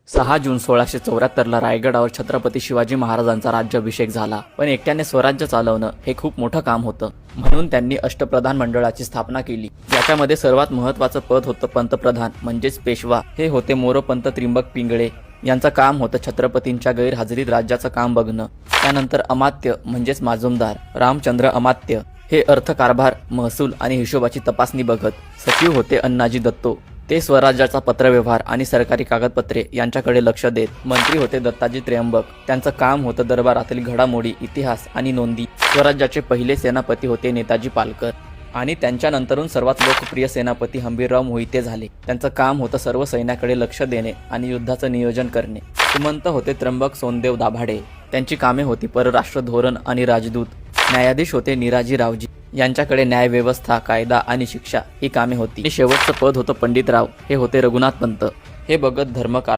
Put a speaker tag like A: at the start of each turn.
A: 6 जून 1674ला रायगडावर छत्रपती शिवाजी महाराजांचा राज्याभिषेक झाला. पण एकट्याने स्वराज्य चालवणं हे खूप मोठं काम होतं. म्हणून त्यांनी अष्टप्रधान मंडळाची स्थापना केली. याच्यामध्ये सर्वात महत्त्वाचं पद होतं पंतप्रधान म्हणजेच पेशवा. हे होते मोरोपंत त्रिंबक पिंगळे. यांचं काम होतं छत्रपतींच्या गैरहजेरीत राज्याचं काम बघणं. त्यानंतर अमात्य म्हणजेच माजुमदार रामचंद्र अमात्य हे अर्थकारभार, महसूल आणि हिशोबाची तपासणी बघत. सचिव होते अण्णाजी दत्तो. ते स्वराज्याचा पत्रव्यवहार आणि सरकारी कागदपत्रे यांच्याकडे लक्ष देत. मंत्री होते दत्ताजी त्र्यंबक. त्यांचं काम होतं दरबारातील घडामोडी, इतिहास आणि नोंदी. स्वराज्याचे पहिले सेनापती होते नेताजी पालकर आणि त्यांच्यानंतरून सर्वात लोकप्रिय सेनापती हंबीरराव मोहिते झाले. त्यांचं काम होतं सर्व सैन्याकडे लक्ष देणे आणि युद्धाचं नियोजन करणे. सुमंत होते त्र्यंबक सोनदेव दाभाडे. त्यांची कामे होती परराष्ट्र धोरण आणि राजदूत. न्यायाधीश होते निराजी रावजी. यांच्याकडे न्यायव्यवस्था, कायदा आणि शिक्षा ही कामे होती. आणि शेवटचं पद होतं पंडितराव. हे होते रघुनाथ पंत. हे बघत धर्मकार